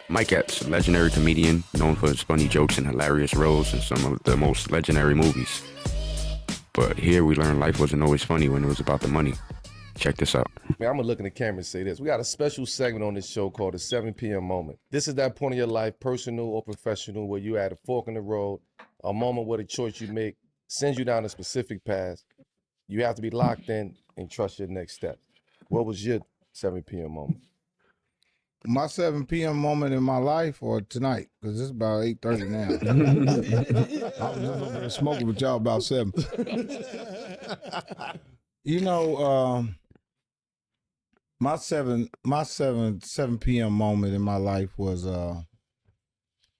Mike Epps, a legendary comedian known for his funny jokes and hilarious roles in some of the most legendary movies. But here we learn life wasn't always funny when it was about the money. Check this out. Man, I'm gonna look in the camera and say this. We got a special segment on this show called the 7 p.m. moment. This is that point in your life, personal or professional, where you at a fork in the road, a moment where the choice you make sends you down a specific path. You have to be locked in and trust your next step. What was your 7 p.m. moment? My 7 p.m. moment in my life or tonight, because it's about 8:30 now. I was just over there smoking with y'all about 7. You know, my 7 p.m. moment in my life was I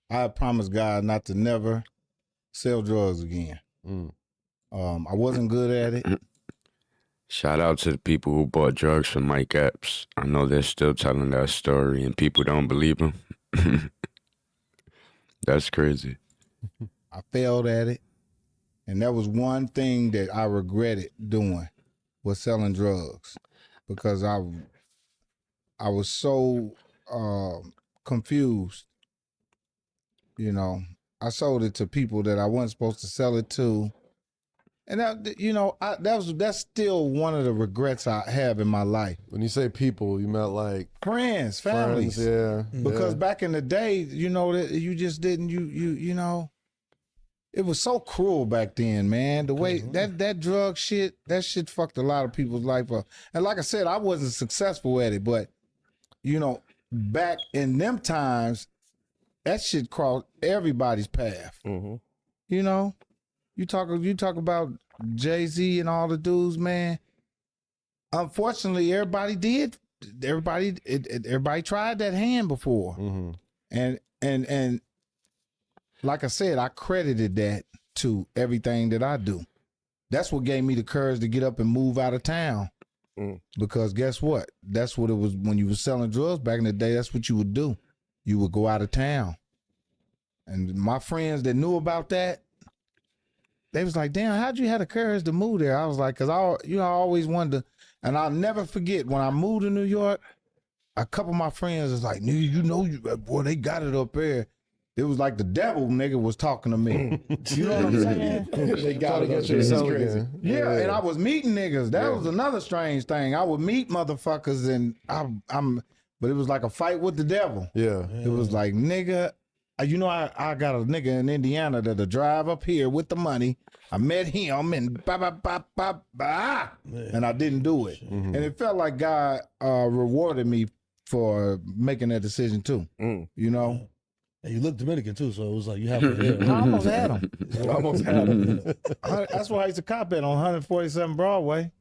had promised God not to never sell drugs again. I wasn't good at it. Shout out to the people who bought drugs from Mike Epps. I know they're still telling that story and people don't believe him. That's crazy. I failed at it. And that was one thing that I regretted doing, was selling drugs, because I was so confused. You know, I sold it to people that I wasn't supposed to sell it to. And that, you know, that's still one of the regrets I have in my life. When you say people, you meant like Friends, families. yeah. Because back in the day, you know, that you just didn't, you know, it was so cruel back then, man. The way that drug shit, that shit fucked a lot of people's life up. And like I said, I wasn't successful at it, but you know, back in them times, that shit crossed everybody's path. You know, you talk about Jay-Z and all the dudes, man. Unfortunately, everybody tried that hand before, and like I said, I credited that to everything that I do. That's what gave me the courage to get up and move out of town. Because guess what? That's what it was when you were selling drugs back in the day. That's what you would do. You would go out of town. And my friends that knew about that, they was like, damn, how'd you have the courage to move there? I was like, because I always wanted to, and I'll never forget when I moved to New York, a couple of my friends was like, nigga, you know, boy, they got it up there. It was like the devil nigga was talking to me. You know what I'm saying? They got to get you so crazy. Yeah, and I was meeting niggas. That was another strange thing. I would meet motherfuckers and but it was like a fight with the devil. Yeah. It was like, nigga, you know, I got a nigga in Indiana that'll drive up here with the money. I met him and and I didn't do it. And it felt like God rewarded me for making that decision too. You know? And you look Dominican too, so it was like you have to. I almost had him. That's why I used to cop it on 147 Broadway.